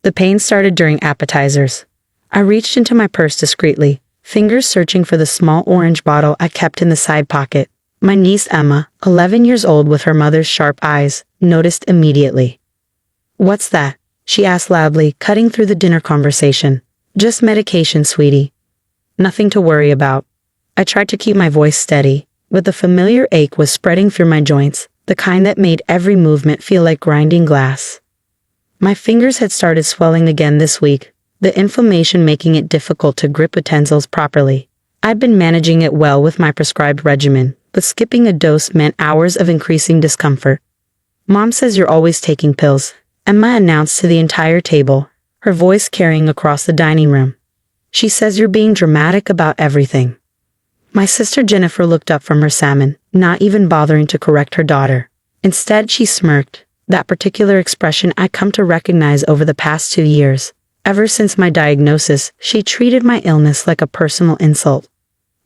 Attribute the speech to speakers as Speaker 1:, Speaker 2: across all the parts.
Speaker 1: The pain started during appetizers. I reached into my purse discreetly, fingers searching for the small orange bottle I kept in the side pocket. My niece Emma, 11 years old with her mother's sharp eyes, noticed immediately. "What's that?" she asked loudly, cutting through the dinner conversation. "Just medication, sweetie. Nothing to worry about." I tried to keep my voice steady, but the familiar ache was spreading through my joints, the kind that made every movement feel like grinding glass. My fingers had started swelling again this week, the inflammation making it difficult to grip utensils properly. I'd been managing it well with my prescribed regimen, but skipping a dose meant hours of increasing discomfort. "Mom says you're always taking pills," Emma announced to the entire table, her voice carrying across the dining room. "She says you're being dramatic about everything." My sister Jennifer looked up from her salmon, not even bothering to correct her daughter. Instead, she smirked, that particular expression I'd come to recognize over the past 2 years. Ever since my diagnosis, she treated my illness like a personal insult.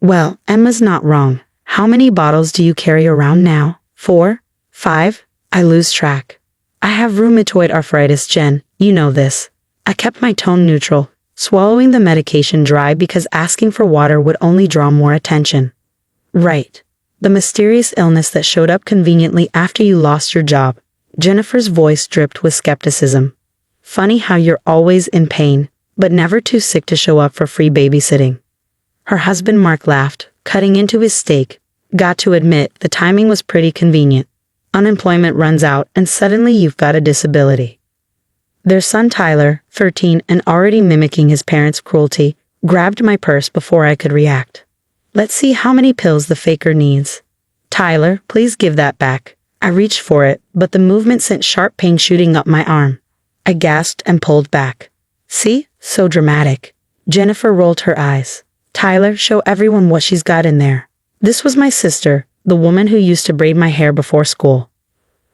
Speaker 1: "Well, Emma's not wrong. How many bottles do you carry around now? 4? 5? I lose track." "I have rheumatoid arthritis, Jen. You know this." I kept my tone neutral, swallowing the medication dry because asking for water would only draw more attention. "Right. The mysterious illness that showed up conveniently after you lost your job." Jennifer's voice dripped with skepticism. "Funny how you're always in pain, but never too sick to show up for free babysitting." Her husband Mark laughed, cutting into his steak. "Got to admit, the timing was pretty convenient. Unemployment runs out and suddenly you've got a disability." Their son Tyler, 13 and already mimicking his parents' cruelty, grabbed my purse before I could react. "Let's see how many pills the faker needs." "Tyler, please give that back." I reached for it, but the movement sent sharp pain shooting up my arm. I gasped and pulled back. "See? So dramatic." Jennifer rolled her eyes. "Tyler, show everyone what she's got in there." This was my sister, the woman who used to braid my hair before school.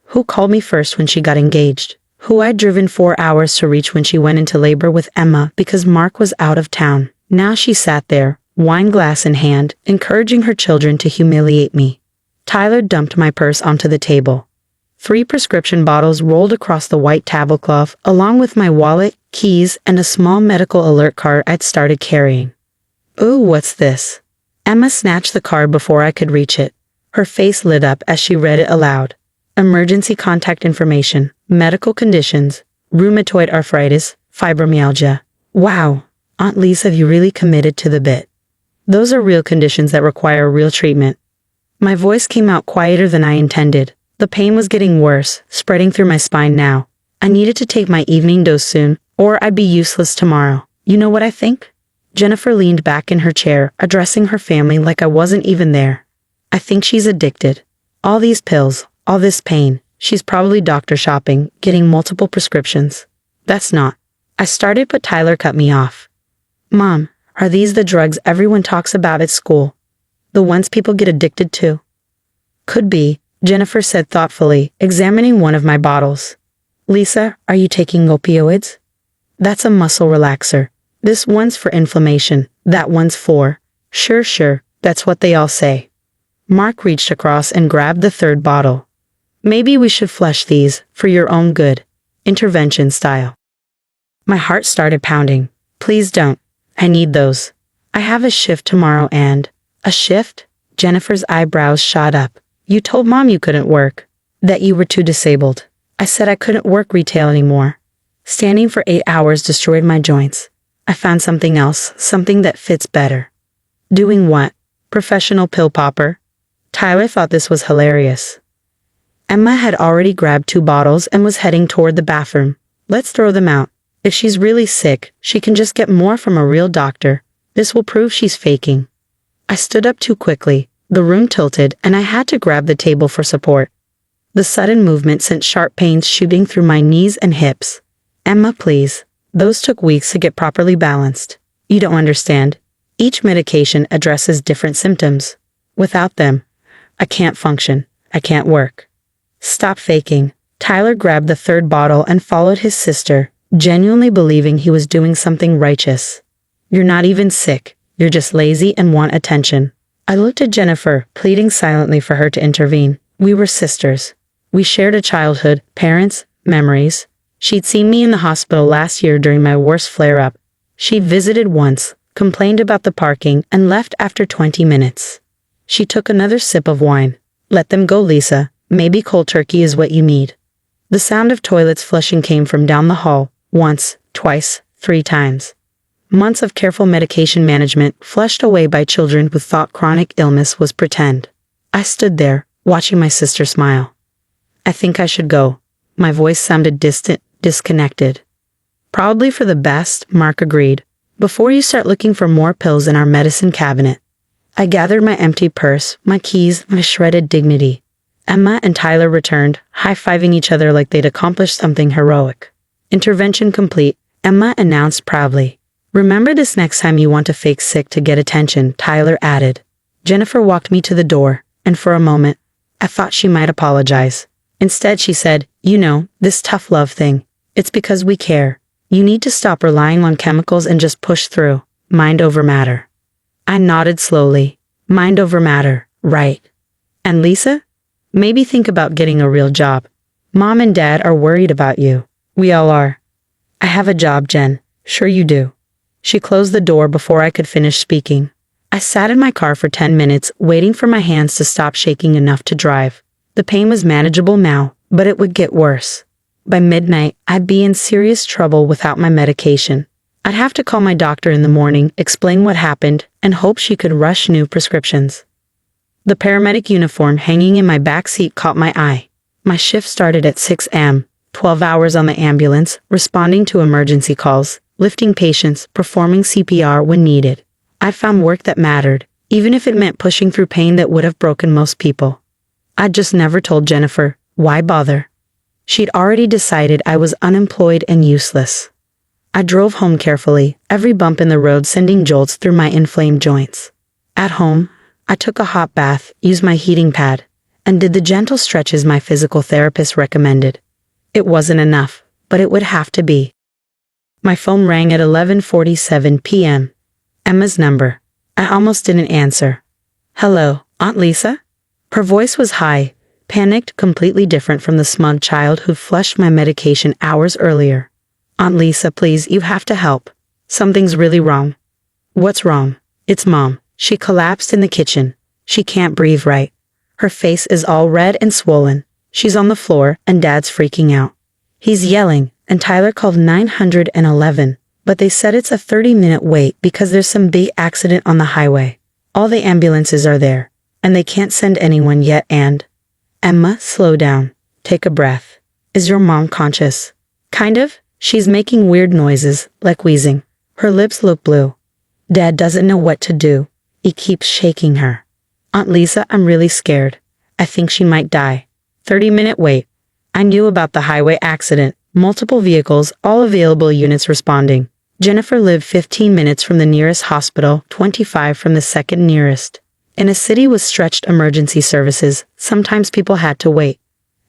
Speaker 1: Who called me first when she got engaged. Who I'd driven 4 hours to reach when she went into labor with Emma because Mark was out of town. Now she sat there, wine glass in hand, encouraging her children to humiliate me. Tyler dumped my purse onto the table. 3 prescription bottles rolled across the white tablecloth, along with my wallet, keys, and a small medical alert card I'd started carrying. "Ooh, what's this?" Emma snatched the card before I could reach it. Her face lit up as she read it aloud. "Emergency contact information, medical conditions, rheumatoid arthritis, fibromyalgia." Wow, Aunt Lisa, you really committed to the bit. Those are real conditions that require real treatment. My voice came out quieter than I intended. The pain was getting worse, spreading through my spine now. I needed to take my evening dose soon, or I'd be useless tomorrow. "You know what I think?" Jennifer leaned back in her chair, addressing her family like I wasn't even there. "I think she's addicted. All these pills, all this pain. She's probably doctor shopping, getting multiple prescriptions." "That's not." I started, but Tyler cut me off. "Mom, are these the drugs everyone talks about at school? The ones people get addicted to?" "Could be," Jennifer said thoughtfully, examining one of my bottles. "Lisa, are you taking opioids?" "That's a muscle relaxer. This one's for inflammation, that one's for..." Sure, that's what they all say." Mark reached across and grabbed the 3rd bottle. "Maybe we should flush these, for your own good. Intervention style." My heart started pounding. "Please don't. I need those. I have a shift tomorrow and..." "A shift?" Jennifer's eyebrows shot up. "You told Mom you couldn't work. That you were too disabled." I said I couldn't work retail anymore. Standing for 8 hours destroyed my joints. I found something else, something that fits better. "Doing what? Professional pill popper?" Tyler thought this was hilarious. Emma had already grabbed 2 bottles and was heading toward the bathroom. "Let's throw them out. If she's really sick, she can just get more from a real doctor. This will prove she's faking." I stood up too quickly. The room tilted, and I had to grab the table for support. The sudden movement sent sharp pains shooting through my knees and hips. "Emma, please. Those took weeks to get properly balanced. You don't understand. Each medication addresses different symptoms. Without them, I can't function. I can't work." "Stop faking." Tyler grabbed the 3rd bottle and followed his sister, genuinely believing he was doing something righteous. "You're not even sick. You're just lazy and want attention." I looked at Jennifer, pleading silently for her to intervene. We were sisters. We shared a childhood, parents, memories. She'd seen me in the hospital last year during my worst flare-up. She visited once, complained about the parking, and left after 20 minutes. She took another sip of wine. Let them go, Lisa. Maybe cold turkey is what you need. The sound of toilets flushing came from down the hall, once, twice, 3 times. Months of careful medication management flushed away by children who thought chronic illness was pretend. I stood there, watching my sister smile. I think I should go. My voice sounded distant, disconnected. Probably for the best, Mark agreed. Before you start looking for more pills in our medicine cabinet. I gathered my empty purse, my keys, my shredded dignity. Emma and Tyler returned, high-fiving each other like they'd accomplished something heroic. Intervention complete, Emma announced proudly. Remember this next time you want to fake sick to get attention, Tyler added. Jennifer walked me to the door, and for a moment, I thought she might apologize. Instead, she said, you know, this tough love thing. It's because we care. You need to stop relying on chemicals and just push through. Mind over matter. I nodded slowly. Mind over matter, right. And Lisa? Maybe think about getting a real job. Mom and Dad are worried about you. We all are. I have a job, Jen. Sure you do. She closed the door before I could finish speaking. I sat in my car for 10 minutes, waiting for my hands to stop shaking enough to drive. The pain was manageable now, but it would get worse. By midnight, I'd be in serious trouble without my medication. I'd have to call my doctor in the morning, explain what happened, and hope she could rush new prescriptions. The paramedic uniform hanging in my back seat caught my eye. My shift started at 6 a.m., 12 hours on the ambulance, responding to emergency calls, lifting patients, performing CPR when needed. I found work that mattered, even if it meant pushing through pain that would have broken most people. I'd just never told Jennifer, why bother? She'd already decided I was unemployed and useless. I drove home carefully, every bump in the road sending jolts through my inflamed joints. At home, I took a hot bath, used my heating pad, and did the gentle stretches my physical therapist recommended. It wasn't enough, but it would have to be. My phone rang at 11:47 p.m. Emma's number. I almost didn't answer. Hello, Aunt Lisa? Her voice was high, panicked, completely different from the smug child who flushed my medication hours earlier. Aunt Lisa, please, you have to help. Something's really wrong. What's wrong? It's Mom. She collapsed in the kitchen. She can't breathe right. Her face is all red and swollen. She's on the floor, and Dad's freaking out. He's yelling, and Tyler called 911, but they said it's a 30-minute wait because there's some big accident on the highway. All the ambulances are there, and they can't send anyone yet and... Emma, slow down. Take a breath. Is your mom conscious? Kind of. She's making weird noises, like wheezing. Her lips look blue. Dad doesn't know what to do. He keeps shaking her. Aunt Lisa, I'm really scared. I think she might die. 30-minute wait. I knew about the highway accident. Multiple vehicles, all available units responding. Jennifer lived 15 minutes from the nearest hospital, 25 from the second nearest. In a city with stretched emergency services, sometimes people had to wait.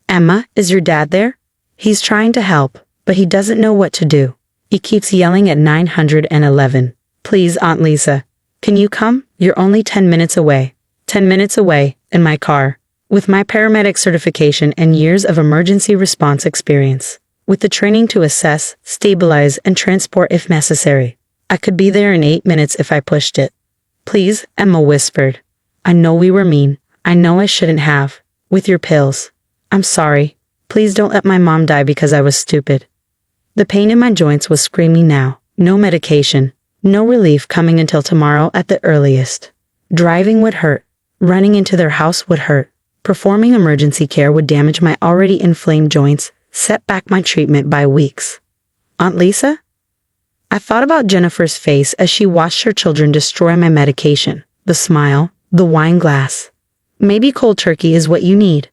Speaker 1: Emma, is your dad there? He's trying to help, but he doesn't know what to do. He keeps yelling at 911. Please, Aunt Lisa. Can you come? You're only 10 minutes away. 10 minutes away, in my car. With my paramedic certification and years of emergency response experience. With the training to assess, stabilize, and transport if necessary. I could be there in 8 minutes if I pushed it. Please, Emma whispered. I know we were mean. I know I shouldn't have. With your pills. I'm sorry. Please don't let my mom die because I was stupid. The pain in my joints was screaming now. No medication. No relief coming until tomorrow at the earliest. Driving would hurt. Running into their house would hurt. Performing emergency care would damage my already inflamed joints, set back my treatment by weeks. Aunt Lisa? I thought about Jennifer's face as she watched her children destroy my medication. The smile, the wine glass. Maybe cold turkey is what you need.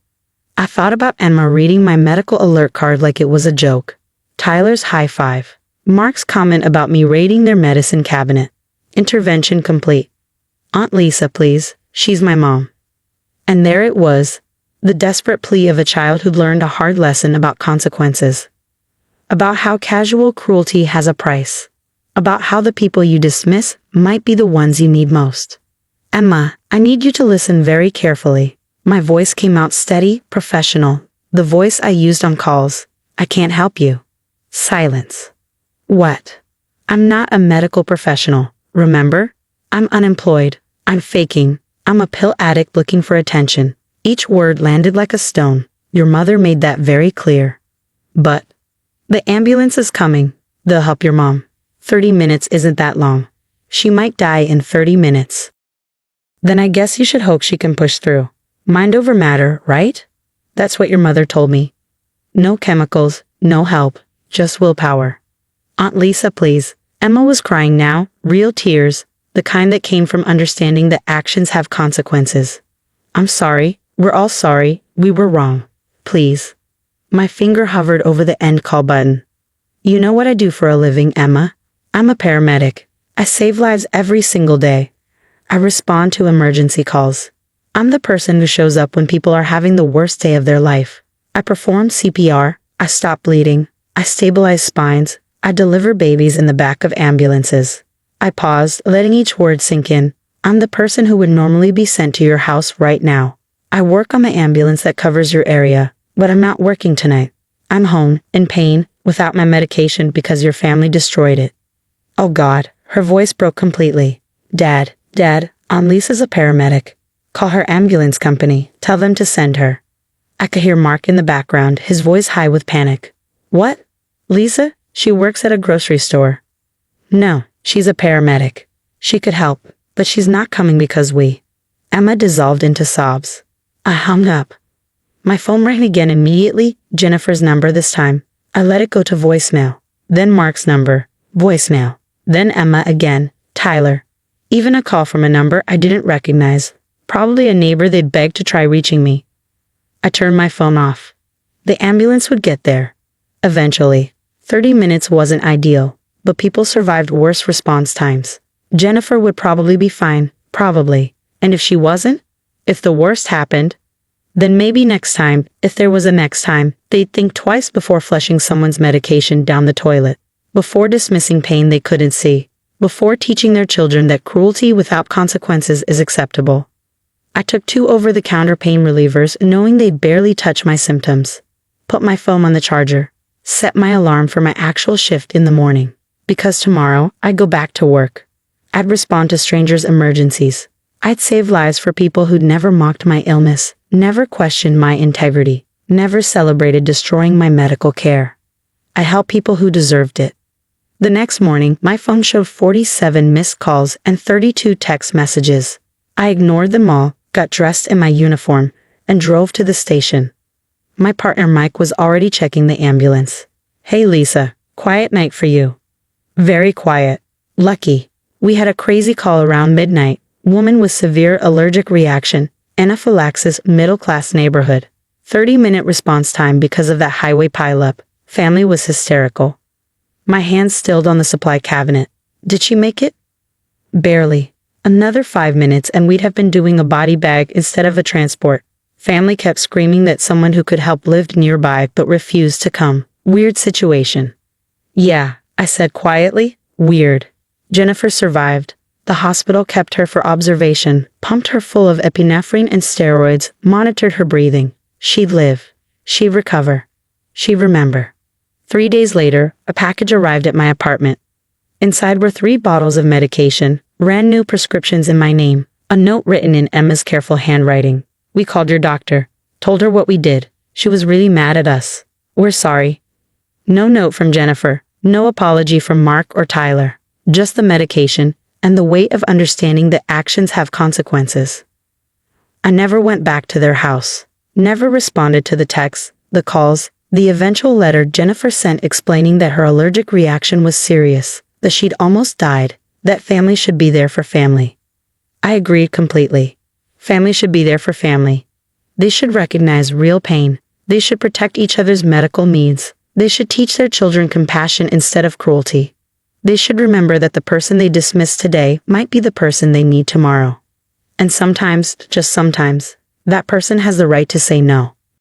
Speaker 1: I thought about Emma reading my medical alert card like it was a joke. Tyler's high five. Mark's comment about me raiding their medicine cabinet. Intervention complete. Aunt Lisa, please. She's my mom. And there it was, the desperate plea of a child who'd learned a hard lesson about consequences. About how casual cruelty has a price. About how the people you dismiss might be the ones you need most. Emma, I need you to listen very carefully. My voice came out steady, professional. The voice I used on calls. I can't help you. Silence. What? I'm not a medical professional, remember? I'm unemployed. I'm faking. I'm a pill addict looking for attention. Each word landed like a stone. Your mother made that very clear. But the ambulance is coming. They'll help your mom. 30 minutes isn't that long. She might die in 30 minutes. Then I guess you should hope she can push through. Mind over matter, right? That's what your mother told me. No chemicals, no help, just willpower. Aunt Lisa, please. Emma was crying now, real tears, the kind that came from understanding that actions have consequences. I'm sorry, we're all sorry, we were wrong. Please. My finger hovered over the end call button. You know what I do for a living, Emma? I'm a paramedic. I save lives every single day. I respond to emergency calls. I'm the person who shows up when people are having the worst day of their life. I perform CPR, I stop bleeding, I stabilize spines, I deliver babies in the back of ambulances. I pause, letting each word sink in. I'm the person who would normally be sent to your house right now. I work on the ambulance that covers your area, but I'm not working tonight. I'm home, in pain, without my medication because your family destroyed it. Oh God, her voice broke completely. Dad, Aunt Lisa's a paramedic. Call her ambulance company, tell them to send her. I could hear Mark in the background, his voice high with panic. What? Lisa? She works at a grocery store. No, she's a paramedic. She could help, but she's not coming because we. Emma dissolved into sobs. I hung up. My phone rang again immediately, Jennifer's number this time. I let it go to voicemail. Then Mark's number, voicemail. Then Emma again, Tyler. Even a call from a number I didn't recognize. Probably a neighbor they'd begged to try reaching me. I turned my phone off. The ambulance would get there. Eventually. 30 minutes wasn't ideal, but people survived worse response times. Jennifer would probably be fine, probably. And if she wasn't, if the worst happened, then maybe next time, if there was a next time, they'd think twice before flushing someone's medication down the toilet, before dismissing pain they couldn't see, before teaching their children that cruelty without consequences is acceptable. I took 2 over-the-counter pain relievers knowing they'd barely touch my symptoms. Put my phone on the charger. Set my alarm for my actual shift in the morning. Because tomorrow, I'd go back to work. I'd respond to strangers' emergencies. I'd save lives for people who'd never mocked my illness, never questioned my integrity, never celebrated destroying my medical care. I helped people who deserved it. The next morning, my phone showed 47 missed calls and 32 text messages. I ignored them all, got dressed in my uniform, and drove to the station. My partner Mike was already checking the ambulance. Hey Lisa, quiet night for you. Very quiet. Lucky. We had a crazy call around midnight. Woman with severe allergic reaction, anaphylaxis, middle-class neighborhood. 30-minute response time because of that highway pileup. Family was hysterical. My hands stilled on the supply cabinet. Did she make it? Barely. Another 5 minutes and we'd have been doing a body bag instead of a transport. Family kept screaming that someone who could help lived nearby but refused to come. Weird situation. Yeah, I said quietly. Weird. Jennifer survived. The hospital kept her for observation, pumped her full of epinephrine and steroids, monitored her breathing. She'd live. She'd recover. She'd remember. 3 days later, a package arrived at my apartment. Inside were 3 bottles of medication, brand new prescriptions in my name, a note written in Emma's careful handwriting. We called your doctor, told her what we did. She was really mad at us. We're sorry. No note from Jennifer, no apology from Mark or Tyler, just the medication and the weight of understanding that actions have consequences. I never went back to their house, never responded to the texts, the calls, the eventual letter Jennifer sent explaining that her allergic reaction was serious, that she'd almost died, that family should be there for family. I agreed completely. Family should be there for family. They should recognize real pain. They should protect each other's medical needs. They should teach their children compassion instead of cruelty. They should remember that the person they dismiss today might be the person they need tomorrow. And sometimes, just sometimes, that person has the right to say no.